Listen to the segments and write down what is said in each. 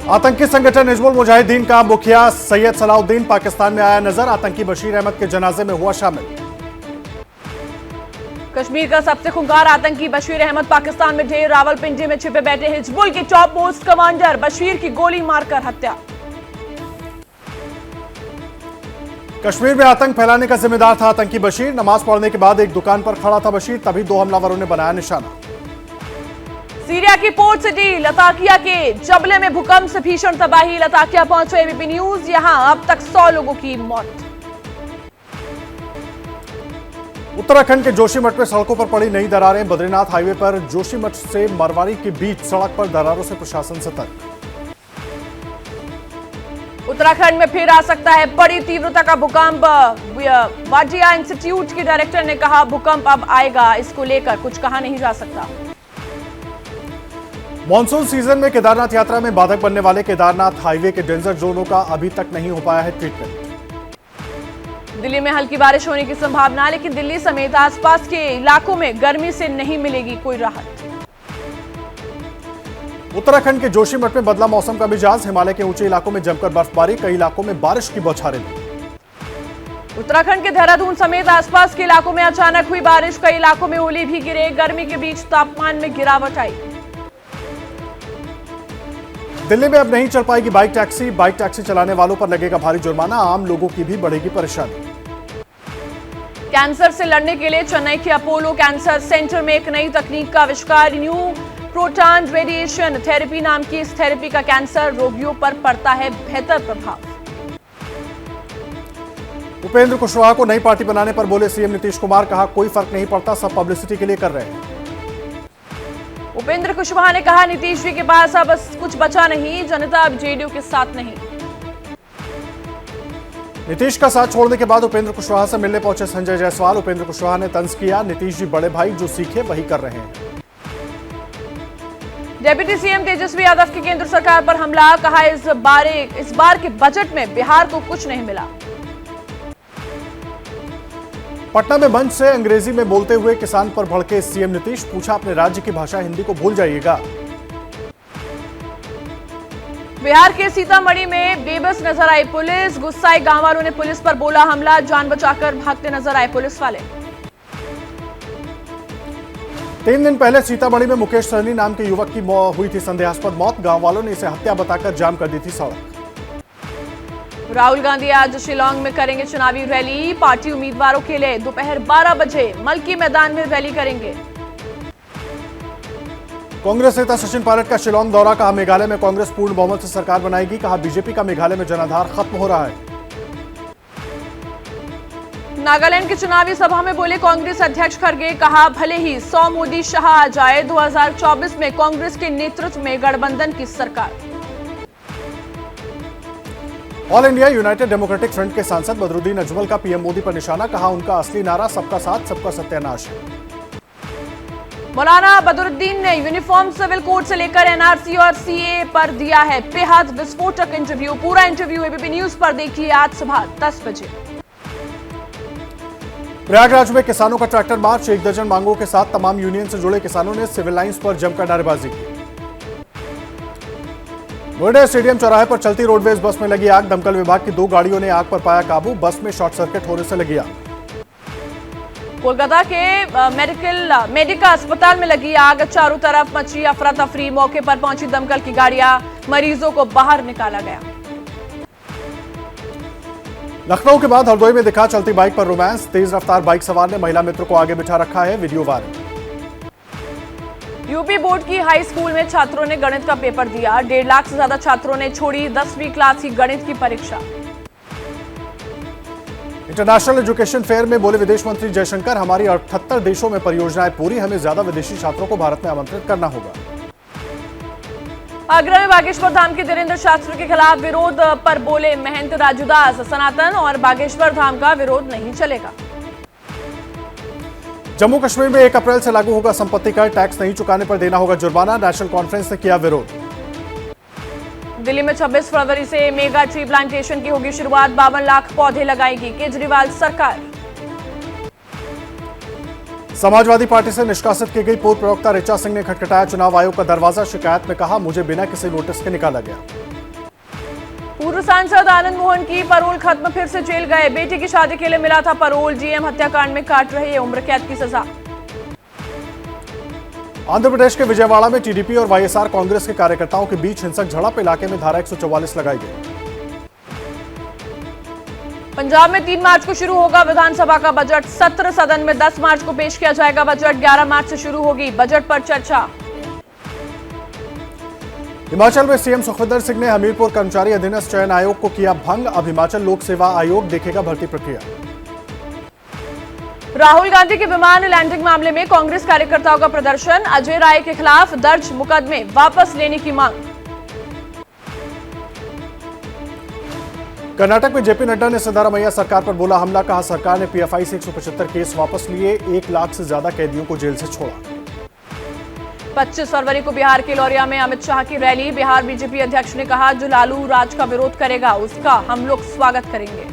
आतंकी संगठन हिजबुल मुजाहिदीन का मुखिया सैयद सलाउद्दीन पाकिस्तान में आया नजर। आतंकी बशीर अहमद के जनाजे में हुआ शामिल। कश्मीर का सबसे खूंखार आतंकी बशीर अहमद पाकिस्तान में ढेर। रावलपिंडी में छिपे बैठे हिजबुल के टॉप मोस्ट कमांडर बशीर की गोली मारकर हत्या। कश्मीर में आतंक फैलाने का जिम्मेदार था आतंकी बशीर। नमाज पढ़ने के बाद एक दुकान पर खड़ा था बशीर, तभी दो हमलावरों ने बनाया निशाना। सीरिया की पोर्ट सिटी लताकिया के जबले में भूकंप से भीषण तबाही। लताकिया पहुंचे एबीपी न्यूज। यहां अब तक 100 लोगों की मौत। उत्तराखंड के जोशीमठ में सड़कों पर पड़ी नई दरारें। बद्रीनाथ हाईवे पर जोशीमठ से मरवाड़ी के बीच सड़क पर दरारों से प्रशासन सतर्क। उत्तराखंड में फिर आ सकता है बड़ी तीव्रता का भूकंप। वाजिया इंस्टीट्यूट के डायरेक्टर ने कहा भूकंप अब आएगा, इसको लेकर कुछ कहा नहीं जा सकता। मॉनसून सीजन में केदारनाथ यात्रा में बाधक बनने वाले केदारनाथ हाईवे के डेंजर जोनों का अभी तक नहीं हो पाया है ट्रीटमेंट। दिल्ली में हल्की बारिश होने की संभावना, लेकिन दिल्ली समेत आसपास के इलाकों में गर्मी से नहीं मिलेगी कोई राहत। उत्तराखंड के जोशीमठ में बदला मौसम का मिजाज। हिमालय के ऊंचे इलाकों में जमकर बर्फबारी, कई इलाकों में बारिश की बौछारें। उत्तराखंड के देहरादून समेत आसपास के इलाकों में अचानक हुई बारिश, कई इलाकों में ओले भी गिरे। गर्मी के बीच तापमान में गिरावट आई। दिल्ली में अब नहीं चल पाएगी बाइक टैक्सी। बाइक टैक्सी चलाने वालों पर लगेगा भारी जुर्माना। आम लोगों की भी बढ़ेगी परेशानी। कैंसर से लड़ने के लिए चेन्नई के अपोलो कैंसर सेंटर में एक नई तकनीक का आविष्कार। न्यू प्रोटॉन रेडिएशन थेरेपी नाम की इस थेरेपी का कैंसर रोगियों पर पड़ता है बेहतर प्रभाव। उपेंद्र कुशवाहा को नई पार्टी बनाने पर बोले सीएम नीतीश कुमार, कहा कोई फर्क नहीं पड़ता, सब पब्लिसिटी के लिए कर रहे हैं। उपेंद्र कुशवाहा ने कहा नीतीश जी के पास अब कुछ बचा नहीं, जनता अब जेडीयू के साथ नहीं। नीतीश का साथ छोड़ने के बाद उपेंद्र कुशवाहा से मिलने पहुंचे संजय जायसवाल। उपेंद्र कुशवाहा ने तंज किया, नीतीश जी बड़े भाई, जो सीखे वही कर रहे हैं। डेप्यूटी सीएम तेजस्वी यादव की केंद्र सरकार पर हमला, कहा इस बार के बजट में बिहार को कुछ नहीं मिला। पटना में मंच से अंग्रेजी में बोलते हुए किसान पर भड़के सीएम नीतीश, पूछा अपने राज्य की भाषा हिंदी को भूल जाइएगा। बिहार के सीतामढ़ी में बेबस नजर आई पुलिस। गुस्साए गांव वालों ने पुलिस पर बोला हमला, जान बचाकर भागते नजर आए पुलिस वाले। 3 दिन पहले सीतामढ़ी में मुकेश सहनी नाम के युवक की हुई थी संदेहास्पद मौत। गांव वालों ने इसे हत्या बताकर जाम कर दी थी सड़क। राहुल गांधी आज शिलांग में करेंगे चुनावी रैली। पार्टी उम्मीदवारों के लिए दोपहर 12 बजे मलकी मैदान में रैली करेंगे। कांग्रेस नेता सचिन पायलट का शिलांग दौरा, कहा मेघालय में कांग्रेस पूर्ण बहुमत से सरकार बनाएगी। कहा बीजेपी का मेघालय में जनाधार खत्म हो रहा है। नागालैंड की चुनावी सभा में बोले कांग्रेस अध्यक्ष खड़गे, कहा भले ही 100 मोदी शाह आ जाए, 2024 में कांग्रेस के नेतृत्व में गठबंधन की सरकार। All India United democratic front के सांसद बदरुद्दीन अजमल का पीएम मोदी पर निशाना, कहा उनका असली नारा सबका साथ सबका सत्यानाश है। मौलाना बदरुद्दीन ने यूनिफॉर्म सिविल कोड से लेकर एनआरसी और सीए पर दिया है बेहद विस्फोटक इंटरव्यू। पूरा इंटरव्यू एबीपी न्यूज पर देखिए आज सुबह 10 बजे। प्रयागराज में किसानों का ट्रैक्टर मार्च, 1 दर्जन मांगों के साथ तमाम यूनियन से जुड़े किसानों ने सिविल लाइंस पर जमकर नारेबाजी की। नोएडा स्टेडियम चौराहे पर चलती रोडवेज बस में लगी आग। दमकल विभाग की 2 गाड़ियों ने आग पर पाया काबू। बस में शॉर्ट सर्किट होने से लगी आग। कोलकाता के मेडिका अस्पताल में लगी आग, चारों तरफ मची अफरा तफरी। मौके पर पहुंची दमकल की गाड़ियां, मरीजों को बाहर निकाला गया। लखनऊ के बाद हरदोई में दिखा चलती बाइक पर रोमांस। तेज रफ्तार बाइक सवार ने महिला मित्र को आगे बिठा रखा है, वीडियो वायरल। यूपी बोर्ड की हाई स्कूल में छात्रों ने गणित का पेपर दिया। 1.5 लाख से ज्यादा छात्रों ने छोड़ी 10वीं क्लास की गणित की परीक्षा। इंटरनेशनल एजुकेशन फेयर में बोले विदेश मंत्री जयशंकर, हमारी 78 देशों में परियोजनाएं पूरी, हमें ज्यादा विदेशी छात्रों को भारत में आमंत्रित करना होगा। आगरा में बागेश्वर धाम के धीरेन्द्र शास्त्री के खिलाफ विरोध पर बोले महंत राजूदास, सनातन और बागेश्वर धाम का विरोध नहीं चलेगा। जम्मू कश्मीर में 1 अप्रैल से लागू होगा संपत्ति कर, टैक्स नहीं चुकाने पर देना होगा जुर्माना। नेशनल कॉन्फ्रेंस ने किया विरोध। दिल्ली में 26 फरवरी से मेगा ट्री प्लांटेशन की होगी शुरुआत। 52 लाख पौधे लगाएगी केजरीवाल सरकार। समाजवादी पार्टी से निष्कासित की गई पूर्व प्रवक्ता ऋचा सिंह ने खटखटाया चुनाव आयोग का दरवाजा। शिकायत में कहा, मुझे बिना किसी नोटिस के निकाला गया। पूर्व सांसद आनंद मोहन की परोल खत्म, फिर से जेल गए। बेटी की शादी के लिए मिला था परोल। जीएम हत्याकांड में काट रहे हैं उम्र कैद की सजा। आंध्र प्रदेश के विजयवाड़ा में टीडीपी और वाईएसआर कांग्रेस के कार्यकर्ताओं के बीच हिंसक झड़प, इलाके में धारा 144 लगाई गई। पंजाब में 3 मार्च को शुरू होगा विधानसभा का बजट सत्र। सदन में 10 मार्च को पेश किया जाएगा बजट। 11 मार्च से शुरू होगी बजट पर चर्चा। हिमाचल में सीएम सुखविंदर सिंह ने हमीरपुर कर्मचारी अधीनस्थ चयन आयोग को किया भंग। अब हिमाचल लोक सेवा आयोग देखेगा भर्ती प्रक्रिया। राहुल गांधी के विमान लैंडिंग मामले में कांग्रेस कार्यकर्ताओं का प्रदर्शन। अजय राय के खिलाफ दर्ज मुकदमे वापस लेने की मांग। कर्नाटक में जेपी नड्डा ने सिद्धारमैया सरकार पर बोला हमला, कहा सरकार ने पीएफआई से 175 केस वापस लिए, 1 लाख से ज्यादा कैदियों को जेल से छोड़ा। 25 फरवरी को बिहार के लौरिया में अमित शाह की रैली। बिहार बीजेपी अध्यक्ष ने कहा जो लालू राज का विरोध करेगा उसका हम लोग स्वागत करेंगे।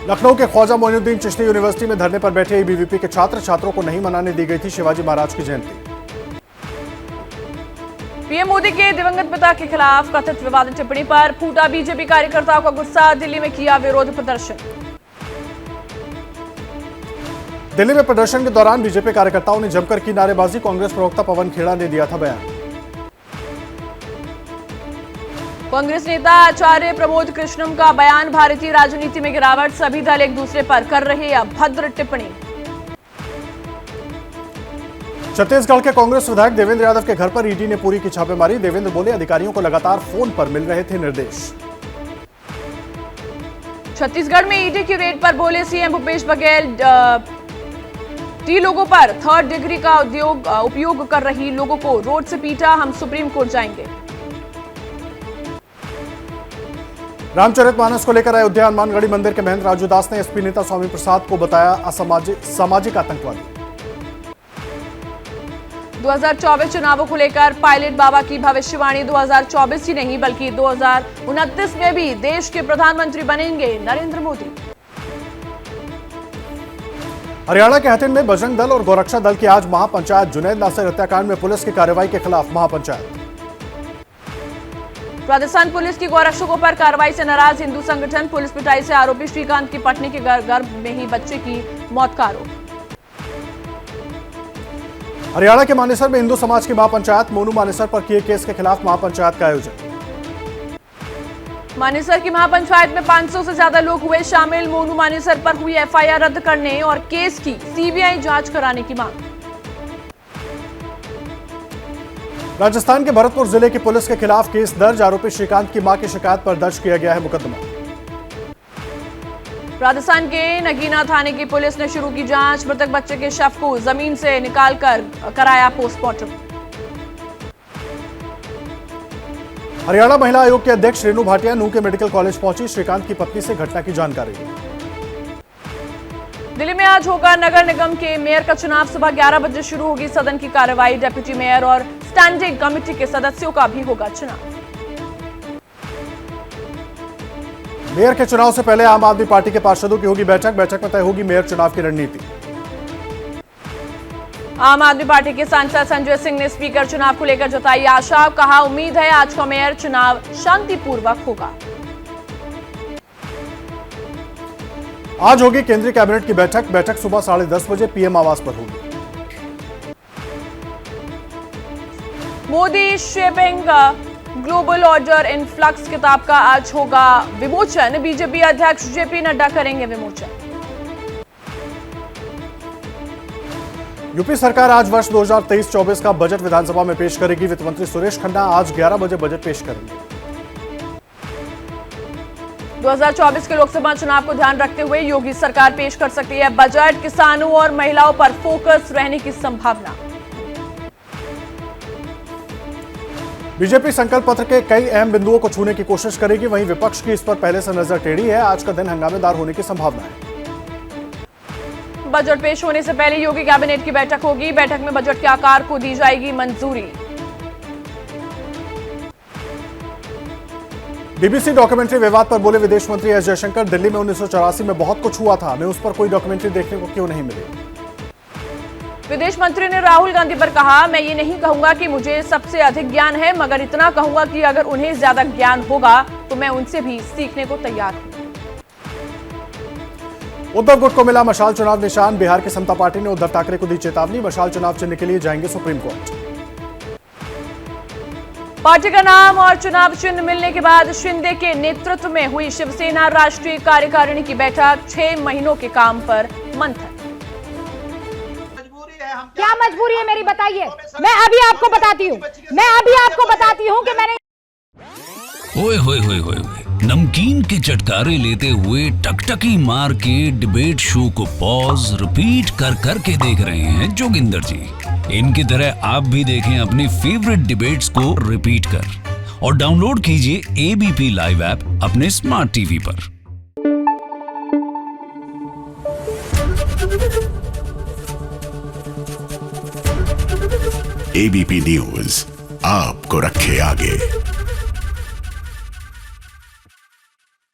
लखनऊ के ख्वाजा मोइनुद्दीन चिश्ती यूनिवर्सिटी में धरने पर बैठे एबीवीपी के छात्रों को नहीं मनाने दी गई थी शिवाजी महाराज की जयंती। पीएम मोदी के दिवंगत पिता के खिलाफ कथित विवादित टिप्पणी पर फूटा बीजेपी कार्यकर्ताओं का गुस्सा। दिल्ली में किया विरोध प्रदर्शन। दिल्ली में प्रदर्शन के दौरान बीजेपी कार्यकर्ताओं ने जमकर की नारेबाजी। कांग्रेस प्रवक्ता पवन खेड़ा ने दिया था बयान। कांग्रेस नेता आचार्य प्रमोद कृष्णम का बयान। भारतीय राजनीति में गिरावट, सभी दल एक दूसरे पर कर रहे अभद्र टिप्पणी। छत्तीसगढ़ के कांग्रेस विधायक देवेंद्र यादव के घर पर ईडी ने पूरी की छापेमारी। देवेंद्र बोले अधिकारियों को लगातार फोन पर मिल रहे थे निर्देश। छत्तीसगढ़ में ईडी की रेड पर बोले सीएम भूपेश बघेल। टी लोगों पर 3rd डिग्री का उपयोग कर रही लोगों को रोड से पीटा, हम सुप्रीम कोर्ट जाएंगे। रामचरितमानस को लेकर अयोध्या हनुमानगढ़ी मंदिर के महंत राजू दास ने एसपी नेता स्वामी प्रसाद को बताया सामाजिक आतंकवादी। 2024 चुनावों को लेकर पायलट बाबा की भविष्यवाणी। 2024 ही नहीं बल्कि 2029 में भी देश के प्रधानमंत्री बनेंगे नरेंद्र मोदी। हरियाणा के हथिन में बजरंग दल और गोरक्षा दल की आज महापंचायत। जुनैद नासिर हत्याकांड में पुलिस की कार्रवाई के खिलाफ महापंचायत। राजस्थान पुलिस की गौरक्षकों पर कार्रवाई से नाराज हिंदू संगठन। पुलिस पिटाई से आरोपी श्रीकांत की पत्नी के गर्भ में ही बच्चे की मौत का आरोप। हरियाणा के मानेसर में हिंदू समाज की महापंचायत। मोनू मानेसर पर किए केस के खिलाफ महापंचायत का आयोजन। मानेसर की महापंचायत में 500 से ज्यादा लोग हुए शामिल। मोनू मानेसर पर हुई एफआईआर रद्द करने और केस की सीबीआई जांच कराने की मांग। राजस्थान के भरतपुर जिले की पुलिस के खिलाफ केस दर्ज। आरोपी श्रीकांत की मां की शिकायत पर दर्ज किया गया है मुकदमा। राजस्थान के नगीना थाने की पुलिस ने शुरू की जांच। मृतक बच्चे के शव को जमीन से निकालकर कराया पोस्टमार्टम। हरियाणा महिला आयोग के अध्यक्ष रेणु भाटिया नूंह के मेडिकल कॉलेज पहुंची। श्रीकांत की पत्नी से घटना की जानकारी ली। दिल्ली में आज होगा नगर निगम के मेयर का चुनाव। सुबह 11 बजे शुरू होगी सदन की कार्रवाई। डेप्यूटी मेयर और स्टैंडिंग कमेटी के सदस्यों का भी होगा चुनाव। मेयर के चुनाव से पहले आम आदमी पार्टी के पार्षदों की होगी बैठक। बैठक में तय होगी मेयर चुनाव की रणनीति। आम आदमी पार्टी के सांसद संजय सिंह ने स्पीकर चुनाव को लेकर जताई आशा। कहा उम्मीद है आज का मेयर चुनाव शांतिपूर्वक होगा। आज होगी केंद्रीय कैबिनेट की बैठक। बैठक सुबह 10:30 बजे पीएम आवास पर होगी। Modi shaping global order in flux किताब का आज होगा विमोचन। बीजेपी अध्यक्ष जेपी नड्डा करेंगे विमोचन। यूपी सरकार आज वर्ष 2023-24 का बजट विधानसभा में पेश करेगी। वित्त मंत्री सुरेश खन्ना आज 11 बजे बजट पेश करेंगे। 2024 के लोकसभा चुनाव को ध्यान रखते हुए योगी सरकार पेश कर सकती है बजट। किसानों और महिलाओं पर फोकस रहने की संभावना। बीजेपी संकल्प पत्र के कई अहम बिंदुओं को छूने की कोशिश करेगी। वहीं विपक्ष की इस पर पहले से नजर टेढ़ी है। आज का दिन हंगामेदार होने की संभावना है। बजट पेश होने से पहले योगी कैबिनेट की बैठक होगी। बैठक में बजट के आकार को दी जाएगी मंजूरी। बीबीसी डॉक्यूमेंट्री विवाद पर बोले विदेश मंत्री एस जयशंकर। दिल्ली में 1984 में बहुत कुछ हुआ था, हमें उस पर कोई डॉक्यूमेंट्री देखने को क्यों नहीं मिली। विदेश मंत्री ने राहुल गांधी पर कहा, मैं ये नहीं कहूंगा कि मुझे सबसे अधिक ज्ञान है, मगर इतना कहूंगा कि अगर उन्हें ज्यादा ज्ञान होगा तो मैं उनसे भी सीखने को तैयार हूं। उद्धव गुट को मिला मशाल चुनाव निशान। बिहार की समता पार्टी ने उद्धव ठाकरे को दी चेतावनी, मशाल चुनाव चिन्ह के लिए जाएंगे सुप्रीम कोर्ट। पार्टी का नाम और चुनाव चिन्ह मिलने के बाद शिंदे के नेतृत्व में हुई शिवसेना राष्ट्रीय कार्यकारिणी की बैठक, 6 महीनों के काम पर मंथन। क्या मजबूरी है मेरी, बताइए। मैं अभी आपको बताती हूँ कि मैंने ओए होए होए होए होए। नमकीन के चटकारे लेते हुए टकटकी मार के डिबेट शो को पॉज रिपीट कर करके देख रहे हैं जोगिंदर जी। इनकी तरह आप भी देखें अपनी फेवरेट डिबेट्स को रिपीट कर और डाउनलोड कीजिए एबीपी लाइव ऐप अपने स्मार्ट टीवी पर। एबीपी न्यूज आपको रखे आगे।